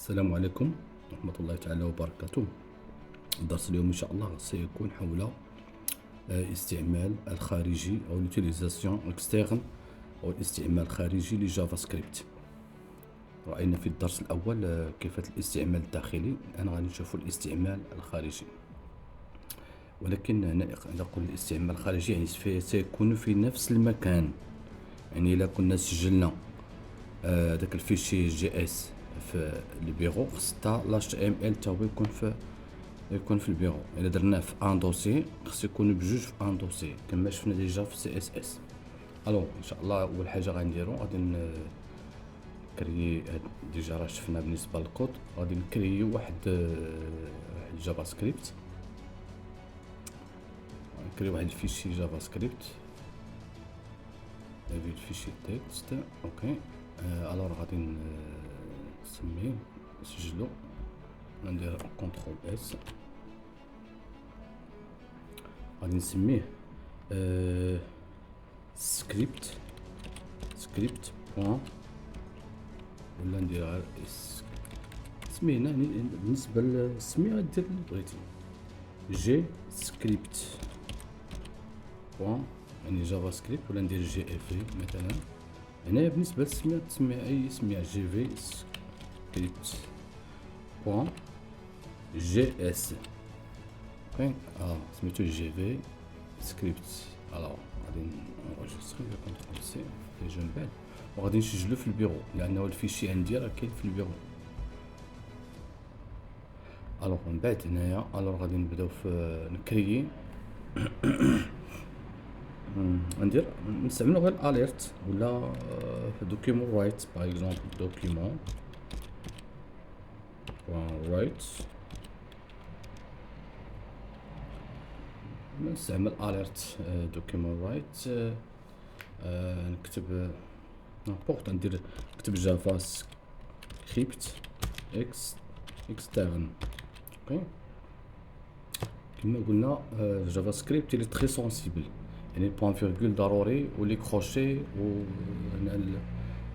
السلام عليكم ورحمة الله تعالى وبركاته. الدرس اليوم إن شاء الله سيكون حول استعمال الخارجي أو l'utilisation externe أو الاستعمال الخارجي لجافا سكريبت. رأينا في الدرس الأول كيف الاستعمال الداخلي، الآن غادي نشوفوا الاستعمال الخارجي. ولكن نقول الاستعمال الخارجي يعني سيكون في نفس المكان. يعني إلا كنا سجلنا داك الفيشي جي اس في البيرو، خص تا لاش ام ال تا هو يكون في البيرو. الا درناه في ان دوسي خص يكون بجوج في ان دوسي كما شفنا ديجا في سي اس اس. الو ان شاء الله اول حاجه غنديرو غادي نكري ديجا راه شفنا بالنسبه للكود، غادي نكري واحد جافا سكريبت، نكري واحد الفيشي جافا سكريبت هذا الفيشي تكست. اوكي الوغ غادي نسميه نسجلو، ندير كونترول اس، غادي نسميه سكريبت بوان، ولا ندير غير سميه هنا. بالنسبه للسميه غدير اللي بغيتي، جي سكريبت بوان يعني جافا سكريبت، ولا ندير جي اف في مثلا. هنايا بالنسبه للسميه تسميه اي سميه، جي في سكريبت بوان جي اس. اوكي سميتو جي في سكريبت. الوغ غادي نونجستري كونترول سي ديجا من بعد، وغادي نسجلو في البيرو لانه الفيشي عندي راه كاين في البيرو. الوغ من بعد هنايا غادي نبداو في نكريي ندير نستعملو غير اليرت ولا دوكيمون رايت. باغ اكزومبل دوكيمون رايت، نستعمل اليرت دوكيمون رايت. نكتب نابورت، نكتب جافا سكريبت اكسترن. اوكي كما قلنا جافا سكريبت اللي تري سونسيبل، يعني بوان فيرغول ضروري ولي كروشي وهنا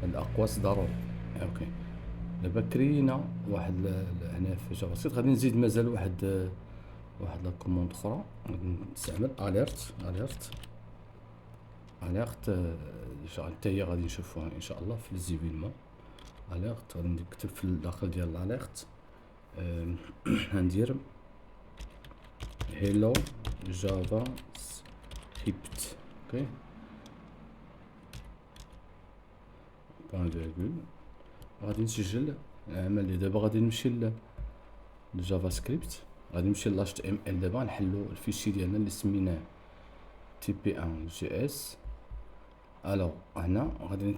الاقواس ضروري. اوكي دابا كرينا واحد هنا في جافا سكريبت، غادي نزيد مازال واحد لا كوموند اخرى. غادي نستعمل اليرت حتى هي غادي نشوفوها ان شاء الله في الزيفيلمون. اليرت غادي نكتب في الداخل ديال اليرت غندير هيلو جافا سكريبت. اوكي بوان فيرغول، غادي نسجل العمل اللي دابا غادي نمشي للجافا سكريبت، غادي نمشي ل HTML. دابا نحلو الفيشي ديالنا اللي سميناه TP1 JS. الوغ هنا غادي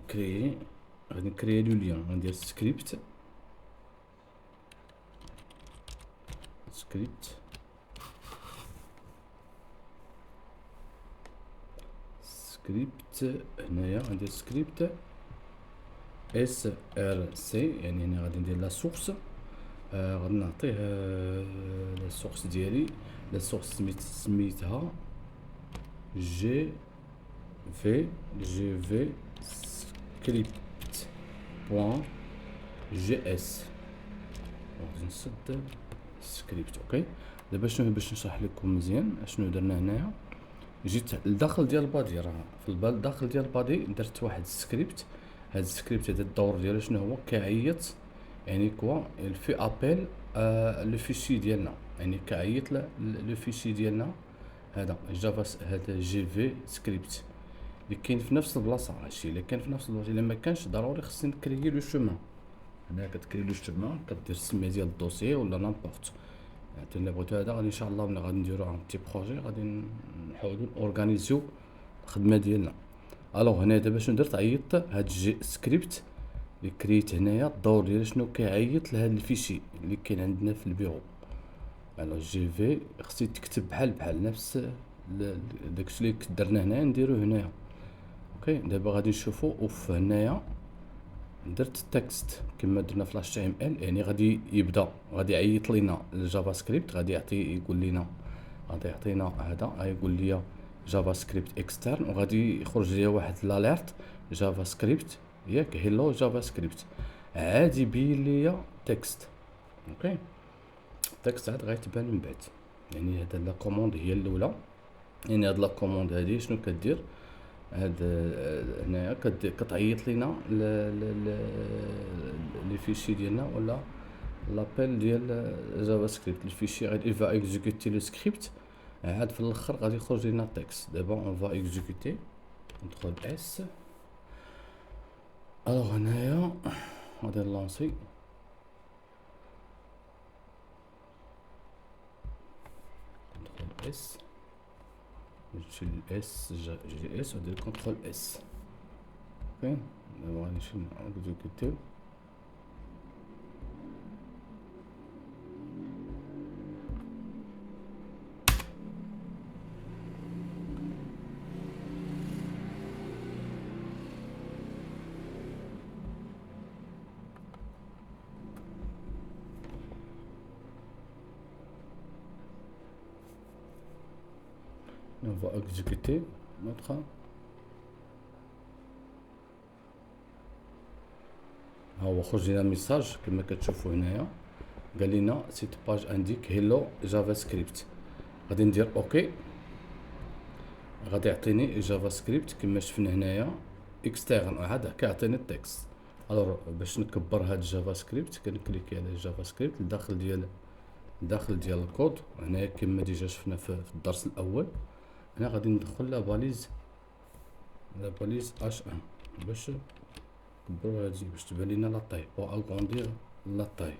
نكريي لو ليان، غندير سكريبت هنايا غندير سكريبت src، يعني هنا غادي ندير لا سورس. غادي نعطيه لا سورس ديالي، لا سورس سميتها جي في سكريبت بوان جي اس. غادي نسد سكريبت. اوكي دابا شنو باش نشرح لكم مزيان شنو درنا هنايا. جيت لداخل ديال البادي، راه في الداخل ديال البادي درت واحد السكريبت. هاد السكريبت هذا الدور ديالو شنو هو؟ كيعيط يعني كوا في ابل لو فيشي ديالنا، يعني كيعيط لو فيشي ديالنا هذا جافا هذا جي في سكريبت اللي كاين في نفس البلاصه. هادشي اللي كان في نفس البلاصه، الا ما كانش ضروري خصني نكريي لو شومان. هنا كتكري لو شومان، كدير السميه ديال الدوسي ولا نامبورت. يعني بغيتو هذا غادي ان شاء الله ملي غادي نديرو ان بتي بروجي غادي نحاولو اورغانيزيو الخدمه ديالنا. الوغ هنا دابا شنو درت؟ عيطت هاد جي سكريبت اللي كريت هنايا الدور ديالو شنو كيعيط لهاد الفيشي اللي كاين عندنا في البيرو. الوغ جي في خصني تكتب بحال نفس داكشي اللي درنا هنايا نديرو هنايا. اوكي دابا غادي نشوفو اوف هنايا درت تكست كما درنا في لاش تي ام ال، يعني غادي يعيط لينا الجافا سكريبت، غادي يعطينا هذا غيقول لي جافا سكريبت اكسترن، وغادي يخرج لي واحد لاليرت جافا سكريبت ياك هيلو جافا سكريبت. عادي يبين ليا تكست. اوكي التكست عاد غيتبان من بعد. يعني هاد لا كوموند هي الاولى. يعني هاد لا كوموند هادي شنو كدير؟ هاد هنايا كتعيط لينا لي فيشي ديالنا ولا لابيل ديال جافا سكريبت. الفيشي غادي يفا اكزيكوتي لو سكريبت، عاد في الاخر غادي يخرج لنا التكست. دابا اون فا اكزيكوتي كونترول اس. الوغ هنايا غادي نلونسي كونترول اس، نمشي للاس جي اس وندير كونترول اس. اوكي دابا غادي نمشي نكزيكوتيو. On va exécuter notre ها هو خرج لنا ميساج كما كتشوفوا هنايا، قال لنا سيت باج انديك هيلو جافا سكريبت. غادي ندير اوكي، غادي يعطيني جافا سكريبت كما شفنا هنايا اكسترن، عاد كيعطيني التكست. الوغ باش نكبر هاد جافا سكريبت كنكليكي على جافا سكريبت الداخل ديال الكود. هنايا كما ديجا شفنا في الدرس الاول، هنا غادي ندخل لا باليز اش ان باش نكبرو هادي باش تبان لينا لا طاي بو اغوندير لا طاي.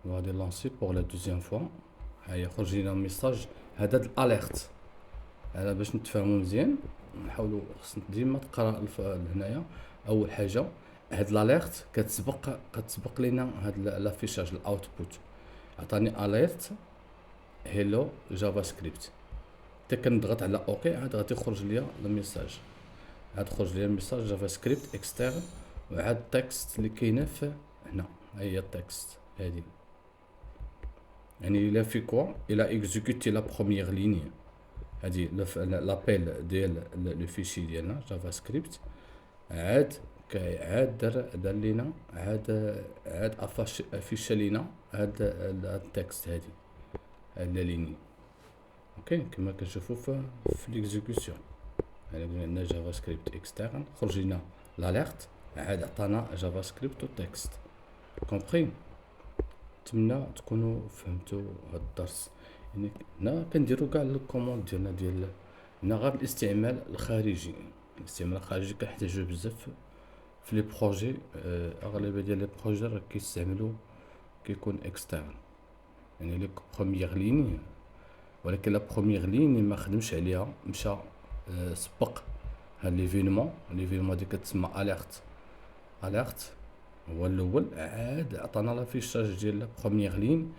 وغادي لونسي بوغ لا دوزيام فوا. هيا خرج لينا ميساج هذا الاليرت. انا باش نتفاهمو مزيان نحاولوا خصنا ديما تقرا هنايا. اول حاجه هاد الاليرت كتسبق لينا هاد لافيشاج الاوتبوت. عطاني اليرت هيلو جافا سكريبت، حتى كنضغط على اوكي عاد غادي يخرج ليا الميساج. عاد خرج ليا الميساج جافا سكريبت اكسترن، وعاد التكست اللي كاينه في هنا هي التكست هادي. يعني الا في كوا الا اكزيكوتي لا بروميير ليني هادي لابيل ديال لو فيشي ديالنا جافا سكريبت، عاد دار لينا عاد افيشا لينا هاد التكست هادي لا ليني. اوكي كما كنشوفوا في ليكزيكسيون. يعني عندنا جافا سكريبت اكسترن، خرج لنا لاليرت، عاد عطانا جافا سكريبت وتكست. كومبري؟ نتمنى تكونوا فهمتوا هاد الدرس. يعني هنا كنديروا كاع الكوموند ديالنا هنا غير الاستعمال الخارجي. الاستعمال الخارجي كنحتاجوه بزاف في لي بروجي. اغلبيه ديال لي بروجي راه كيستعملوا كيكون اكسترن، يعني لي بروميير لين. ولكن لا بروميير لين ما خدمش عليها، مشى سبق هاد ليفينمون دي كتسمى اليرت هو الاول، عاد عطانا لافيشاج ديال لا بروميير لين،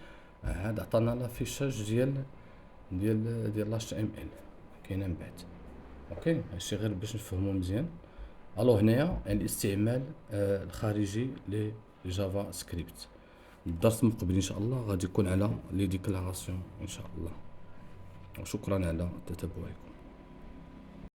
عاد عطانا لافيشاج ديال لاش ام ال كاينه من بعد. اوكي هادشي غير باش نفهمو مزيان. الو هنايا الاستعمال الخارجي لجافا سكريبت. الدرس المقبل ان شاء الله غادي يكون على لي ديكلاراسيون ان شاء الله. وشكرا على تتبعكم.